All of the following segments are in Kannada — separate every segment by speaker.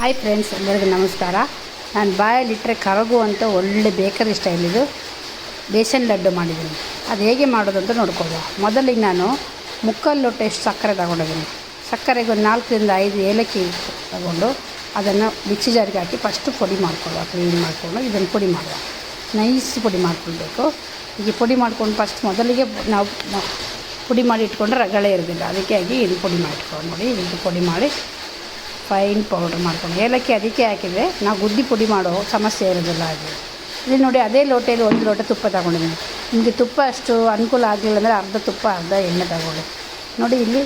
Speaker 1: ಹಾಯ್ ಫ್ರೆಂಡ್ಸ್, ಎಲ್ಲರಿಗೂ ನಮಸ್ಕಾರ. ನಾನು ಬಾಯಲ್ಲಿಟ್ಟರೆ ಕರಗುವಂಥ ಒಳ್ಳೆ ಬೇಕರಿ ಸ್ಟೈಲ್ ಇದು ಬೇಸನ್ ಲಡ್ಡು ಮಾಡಿದ್ದೀನಿ. ಅದು ಹೇಗೆ ಮಾಡೋದು ಅಂತ ನೋಡ್ಕೊಳ್ಳುವ. ಮೊದಲಿಗೆ ನಾನು ಮುಕ್ಕಾಲು ಲೋಟಷ್ಟು ಸಕ್ಕರೆ ತಗೊಂಡಿದ್ದೀನಿ. ಸಕ್ಕರೆಗೆ ಒಂದು 4ರಿಂದ 5 ಏಲಕ್ಕಿ ತಗೊಂಡು ಅದನ್ನು ಮಿಕ್ಸಿ ಜಾರಿಗೆ ಹಾಕಿ ಫಸ್ಟು ಪುಡಿ ಮಾಡ್ಕೊಳ್ಳುವ. ಕ್ಲೀನ್ ಮಾಡಿಕೊಂಡು ಇದನ್ನು ಪುಡಿ ಮಾಡುವ. ನೈಸ್ ಪುಡಿ ಮಾಡ್ಕೊಳ್ಬೇಕು. ಈಗ ಪುಡಿ ಮಾಡ್ಕೊಂಡು ಫಸ್ಟ್ ಮೊದಲಿಗೆ ನಾವು ಪುಡಿ ಮಾಡಿ ಇಟ್ಕೊಂಡ್ರೆ ರಗಳೆ ಇರೋದಿಲ್ಲ. ಅದಕ್ಕೆ ಆಗಿ ಇದು ಪುಡಿ ಮಾಡಿಟ್ಕೊಂಡು ನೋಡಿ, ಇದು ಪುಡಿ ಮಾಡಿ ಫೈನ್ ಪೌಡ್ರ್ ಮಾಡ್ಕೊಂಡು ಏಲಕ್ಕಿ ಅದಕ್ಕೆ ಹಾಕಿದರೆ ನಾವು ಗುದ್ದಿ ಪುಡಿ ಮಾಡೋ ಸಮಸ್ಯೆ ಇರೋದಿಲ್ಲ. ಅದು ಇಲ್ಲಿ ನೋಡಿ, ಅದೇ ಲೋಟೆಯಲ್ಲಿ 1 ಲೋಟ ತುಪ್ಪ ತಗೊಂಡಿದ್ದೀನಿ. ನಿಮಗೆ ತುಪ್ಪ ಅಷ್ಟು ಅನುಕೂಲ ಆಗಲಿಲ್ಲ ಅಂದರೆ ಅರ್ಧ ತುಪ್ಪ ಅರ್ಧ ಎಣ್ಣೆ ತಗೊಳ್ಳಿ. ನೋಡಿ, ಇಲ್ಲಿ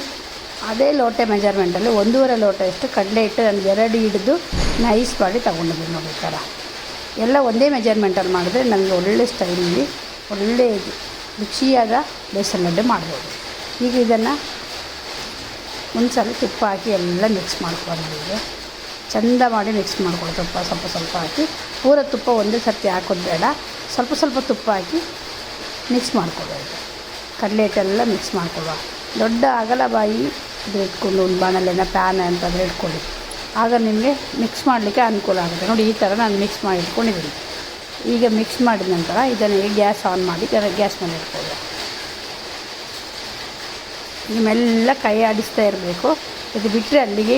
Speaker 1: ಅದೇ ಲೋಟೆ ಮೆಜರ್ಮೆಂಟಲ್ಲಿ 1.5 ಲೋಟಷ್ಟು ಕಡಲೆ ಹಿಟ್ಟು ನಾನು 2 ಹಿಡಿದು ನೈಸ್ ಮಾಡಿ ತಗೊಂಡಿದ್ದೀನಿ. ನೋಡಿ, ಈ ಥರ ಎಲ್ಲ ಒಂದೇ ಮೆಜರ್ಮೆಂಟಲ್ಲಿ ಮಾಡಿದ್ರೆ ನನಗೆ ಒಳ್ಳೆ ಸ್ಟೈಲಲ್ಲಿ ಒಳ್ಳೆ ರುಚಿಯಾದ ಬೇಸನ್ ಲಡ್ಡು ಮಾಡ್ಬೋದು. ಈಗ ಇದನ್ನು ಒಂದ್ಸಲ ತುಪ್ಪ ಹಾಕಿ ಎಲ್ಲ ಮಿಕ್ಸ್ ಮಾಡ್ಕೊಂಡಿದ್ದೀವಿ. ಚೆಂದ ಮಾಡಿ ಮಿಕ್ಸ್ ಮಾಡ್ಕೊಳ್ಳಿ. ತುಪ್ಪ ಸ್ವಲ್ಪ ಹಾಕಿ, ಪೂರ ತುಪ್ಪ ಒಂದೇ ಸರ್ತಿ ಹಾಕೋದು ಬೇಡ. ಸ್ವಲ್ಪ ತುಪ್ಪ ಹಾಕಿ ಮಿಕ್ಸ್ ಮಾಡ್ಕೊಳ್ಬೇಕು. ಕಡಲೆ ಹಿಟ್ಟೆಲ್ಲ ಮಿಕ್ಸ್ ಮಾಡ್ಕೊಳ್ಳುವ. ದೊಡ್ಡ ಅಗಲ ಬಾಯಿ ಇದು ಇಟ್ಕೊಂಡು ಒಂದು ಬಾಣಲೆನ ಪ್ಯಾನ್ ಅಂತಂದರೆ ಇಟ್ಕೊಳ್ಳಿ. ಆಗ ನಿಮಗೆ ಮಿಕ್ಸ್ ಮಾಡಲಿಕ್ಕೆ ಅನುಕೂಲ ಆಗುತ್ತೆ. ನೋಡಿ, ಈ ಥರ ನಾನು ಮಿಕ್ಸ್ ಮಾಡಿ ಇಟ್ಕೊಂಡಿದ್ದೀನಿ. ಈಗ ಮಿಕ್ಸ್ ಮಾಡಿದ ನಂತರ ಇದನ್ನು ಗ್ಯಾಸ್ ಆನ್ ಮಾಡಿ ಗ್ಯಾಸ್ ಮೇಲೆ ಇಟ್ಕೊಳ್ಳುವ. ಈಗ ಮೆಲ್ಲ ಕೈ ಆಡಿಸ್ತಾ ಇರಬೇಕು. ಇದು ಬಿಟ್ಟರೆ ಅಲ್ಲಿಗೆ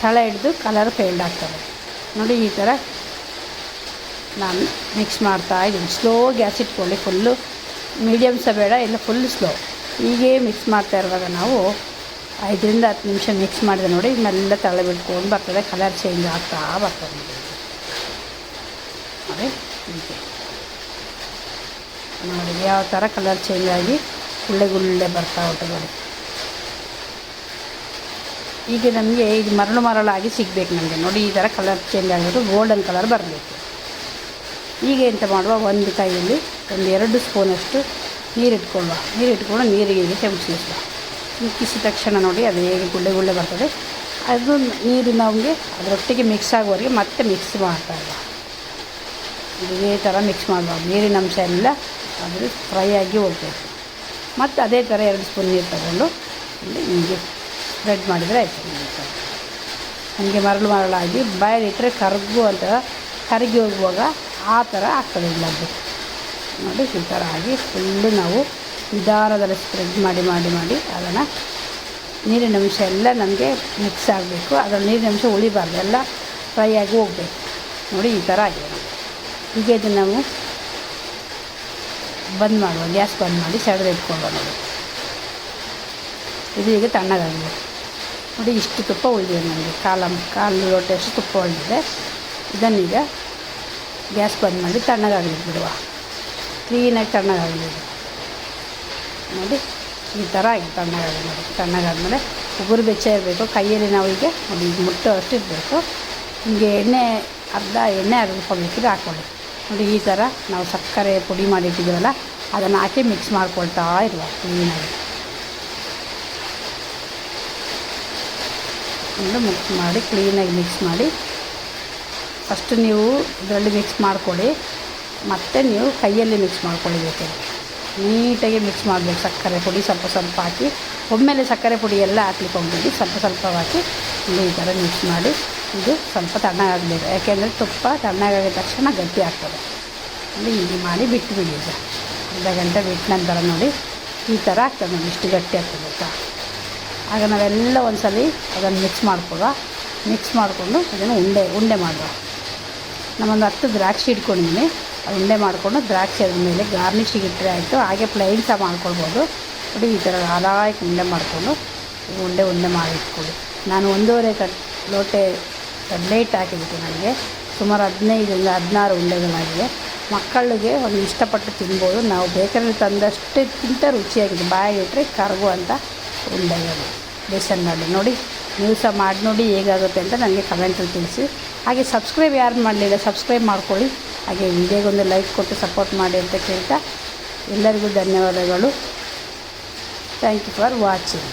Speaker 1: ತಳ ಹಿಡಿದು ಕಲರ್ ಫೇಲ್ಡ್ ಆಗ್ತದೆ. ನೋಡಿ, ಈ ಥರ ನಾನು ಮಿಕ್ಸ್ ಮಾಡ್ತಾಯಿದ್ದೀನಿ. ಸ್ಲೋ ಗ್ಯಾಸ್ ಇಟ್ಕೊಳ್ಳಿ. ಫುಲ್ಲು ಮೀಡಿಯಮ್ ಸಹ ಬೇಡ, ಇಲ್ಲ ಫುಲ್ ಸ್ಲೋ. ಹೀಗೆ ಮಿಕ್ಸ್ ಮಾಡ್ತಾ ಇರುವಾಗ ನಾವು 5ರಿಂದ 10 ನಿಮಿಷ ಮಿಕ್ಸ್ ಮಾಡಿದೆ. ನೋಡಿ, ಮೆಲ್ಲ ತಳ ಬಿಟ್ಕೊಂಡು ಬರ್ತದೆ, ಕಲರ್ ಚೇಂಜ್ ಆಗ್ತಾ ಬರ್ತದೆ. ನೋಡಿ, ಹೀಗೆ ನೋಡಿ ಯಾವ ಥರ ಕಲರ್ ಚೇಂಜ್ ಆಗಿ ಗುಳ್ಳೆ ಬರ್ತಾ ಉಂಟು. ನೋಡಿ, ಈಗ ನಮಗೆ ಇದು ಮರಳಾಗಿ ಸಿಗಬೇಕು ನಮಗೆ. ನೋಡಿ, ಈ ಥರ ಕಲರ್ ಚೇಂಜ್ ಆಗಿಬಿಟ್ಟು ಗೋಲ್ಡನ್ ಕಲರ್ ಬರಬೇಕು. ಈಗ ಎಂತ ಮಾಡುವ, ಒಂದು ಕೈಯಲ್ಲಿ 1-2 ಸ್ಪೂನಷ್ಟು ನೀರು ಇಟ್ಕೊಂಡು ನೀರಿಗೆ ಕೆಂಪಿಸುವ. ಕಿಸಿದ ತಕ್ಷಣ ನೋಡಿ ಅದು ಹೇಗೆ ಗುಳ್ಳೆ ಬರ್ತದೆ. ಅದು ನೀರು ನಮಗೆ ಅದರೊಟ್ಟಿಗೆ ಮಿಕ್ಸ್ ಆಗುವವರೆಗೆ ಮತ್ತೆ ಮಿಕ್ಸ್ ಮಾಡ್ತಾ ಇಲ್ಲ. ಇದೇ ಥರ ಮಿಕ್ಸ್ ಮಾಡುವ. ನೀರಿನ ಅಂಶ ಎಲ್ಲ ಅದ್ರ ಫ್ರೈ ಆಗಿ ಹೋಗಬೇಕು. ಮತ್ತು ಅದೇ ಥರ 2 ಸ್ಪೂನ್ ನೀರು ತಗೊಂಡು ಹೀಗೆ ಸ್ಪ್ರೆಡ್ ಮಾಡಿದರೆ ಆಯಿತು. ನನಗೆ ಮರಳಾಗಿ ಬಾಯಲ್ಲಿಟ್ಟರೆ ಕರಗಿ ಹೋಗುವಾಗ ಆ ಥರ ಆಗ್ತದೆ. ಇಲ್ಲದ್ದು ನೋಡಿ, ಈ ಥರ ಆಗಿ ಫುಲ್ಲು ನಾವು ನಿಧಾನದಲ್ಲಿ ಸ್ಪ್ರೆಡ್ ಮಾಡಿ ಅದನ್ನು ನೀರಿನ ಅಂಶ ಎಲ್ಲ ನಮಗೆ ಮಿಕ್ಸ್ ಆಗಬೇಕು. ಅದರ ನೀರಿನ ಅಂಶ ಉಳಿಬಾರ್ದು, ಎಲ್ಲ ಫ್ರೈ ಆಗಿ ಹೋಗಬೇಕು. ನೋಡಿ, ಈ ಥರ ಆಗಿದೆ. ಈಗ ಇದನ್ನು ನಾವು ಬಂದ್ ಮಾಡುವ. ಗ್ಯಾಸ್ ಬಂದ್ ಮಾಡಿ ಸೈಡಲ್ಲಿ ಇಟ್ಕೊಂಡು ನೋಡಿ, ಇದು ಈಗ ತಣ್ಣಗಾಗಿದೆ. ನೋಡಿ, ಇಷ್ಟು ತುಪ್ಪ ಉಳಿದಿದೆ ನನಗೆ. ಕಾಲು ಲೋಟಷ್ಟು ತುಪ್ಪ ಉಳಿದಿದೆ. ಇದನ್ನೀಗ ಗ್ಯಾಸ್ ಬಂದ್ ಮಾಡಿ ತಣ್ಣಗಾಗಲಿಕ್ಕೆ ಬಿಡುವ. ಕ್ಲೀನಾಗಿ ತಣ್ಣಗಾಗಲಿದೆ. ನೋಡಿ, ಈ ಥರ ಆಗಿ ತಣ್ಣಗಾಗಿದೆ. ನೋಡಿ, ತಣ್ಣಗಾದ್ಮೇಲೆ ಉಗುರು ಬೆಚ್ಚ ಇರಬೇಕು. ಕೈಯಲ್ಲಿ ನಾವು ಈಗ ನೋಡಿ ಮುಟ್ಟೋ ಅಷ್ಟು ಇರಬೇಕು. ನಿಮಗೆ ಅರ್ಧ ಎಣ್ಣೆ ಬೇಕಿದ್ರೆ ಹಾಕ್ಕೊಳ್ಳಿ. ನೋಡಿ, ಈ ಥರ ನಾವು ಸಕ್ಕರೆ ಪುಡಿ ಮಾಡಿಟ್ಟಿದ್ದೀವಲ್ಲ ಅದನ್ನು ಹಾಕಿ ಮಿಕ್ಸ್ ಮಾಡ್ಕೊಳ್ತಾ ಇರುವ ಕ್ಲೀನಾಗಿ. ಕ್ಲೀನಾಗಿ ಮಿಕ್ಸ್ ಮಾಡಿ ಫಸ್ಟು ನೀವು ಇದರಲ್ಲಿ ಮಿಕ್ಸ್ ಮಾಡ್ಕೊಳ್ಳಿ. ಮತ್ತು ನೀವು ಕೈಯಲ್ಲಿ ಮಿಕ್ಸ್ ಮಾಡ್ಕೊಳ್ಬೇಕು. ನೀಟಾಗಿ ಮಿಕ್ಸ್ ಮಾಡಬೇಕು. ಸಕ್ಕರೆ ಪುಡಿ ಸ್ವಲ್ಪ ಹಾಕಿ, ಒಮ್ಮೆಲೆ ಸಕ್ಕರೆ ಪುಡಿ ಎಲ್ಲ ಹಾಕ್ಲಿಕ್ಕೆ ಹೋಗ್ಬಿಟ್ಟು ಸ್ವಲ್ಪ ಹಾಕಿ ಈ ಥರ ಮಿಕ್ಸ್ ಮಾಡಿ. ಇದು ಸ್ವಲ್ಪ ತಣ್ಣಗಾಗಬೇಕು. ಯಾಕೆಂದರೆ ತುಪ್ಪ ತಣ್ಣಗಾಗಿದ ತಕ್ಷಣ ಗಟ್ಟಿ ಆಗ್ತದೆ. ನೋಡಿ, ಹೀಗೆ ಮಾಡಿ ಬಿಟ್ಟುಬಿಡಿ. ಈಗ ಅರ್ಧ ಗಂಟೆ ಬಿಟ್ಟ ನಂತರ ನೋಡಿ ಈ ಥರ ಆಗ್ತದೆ. ನೋಡಿ, ಇಷ್ಟು ಗಟ್ಟಿ ಆಗ್ತದೆ ಗೊತ್ತಾ. ಆಗ ನಾವೆಲ್ಲ ಒಂದ್ಸಲ ಅದನ್ನು ಮಿಕ್ಸ್ ಮಾಡಿಕೊಂಡು ಅದನ್ನು ಉಂಡೆ ಮಾಡುವ. ನಾನೊಂದು 10 ದ್ರಾಕ್ಷಿ ಇಟ್ಕೊಂಡಿದ್ದೀನಿ. ಅದು ಉಂಡೆ ಮಾಡಿಕೊಂಡು ದ್ರಾಕ್ಷಿ ಅದ್ರ ಮೇಲೆ ಗಾರ್ನಿಷಿಗೆ ಇಟ್ಟರೆ ಆಯಿತು. ಹಾಗೆ ಪ್ಲೈನ್ ಸಹ ಮಾಡ್ಕೊಳ್ಬೋದು. ನೋಡಿ, ಈ ಥರ ಹಾಲಾಗಿ ಉಂಡೆ ಮಾಡಿಕೊಂಡು ಉಂಡೆ ಮಾಡಿ ಇಟ್ಕೊಳ್ಳಿ. ನಾನು 1.5 ಲೋಟೆ ಕಡಲೆ ಹಿಟ್ಟು ಹಾಕಿಬಿಟ್ಟು ನನಗೆ ಸುಮಾರು 15ರಿಂದ 16 ಉಂಡೆಗಳಾಗಿದೆ. ಮಕ್ಕಳಿಗೆ ಒಂದು ಇಷ್ಟಪಟ್ಟು ತಿನ್ಬೋದು. ನಾವು ಬೇಕರಲ್ಲಿ ತಂದಷ್ಟಕ್ಕಿಂತ ರುಚಿಯಾಗಿದೆ. ಬಾಯಿಗಿಟ್ಟರೆ ಕರಗುವಂಥ ಉಂಡೆಗಳು ಬೇಸನ್ ಲಡ್ಡು. ನೋಡಿ, ನೀವು ಸಹ ಮಾಡಿ ನೋಡಿ ಹೇಗಾಗುತ್ತೆ ಅಂತ ನನಗೆ ಕಮೆಂಟಲ್ಲಿ ತಿಳಿಸಿ. ಹಾಗೆ ಸಬ್ಸ್ಕ್ರೈಬ್ ಯಾರು ಮಾಡಲಿಲ್ಲ ಸಬ್ಸ್ಕ್ರೈಬ್ ಮಾಡ್ಕೊಳ್ಳಿ. ಹಾಗೆ ವಿಡಿಯೋಗೊಂದು ಲೈಕ್ ಕೊಟ್ಟು ಸಪೋರ್ಟ್ ಮಾಡಿ ಅಂತ ಕೇಳ್ತಾ ಎಲ್ಲರಿಗೂ ಧನ್ಯವಾದಗಳು. Thank you for watching.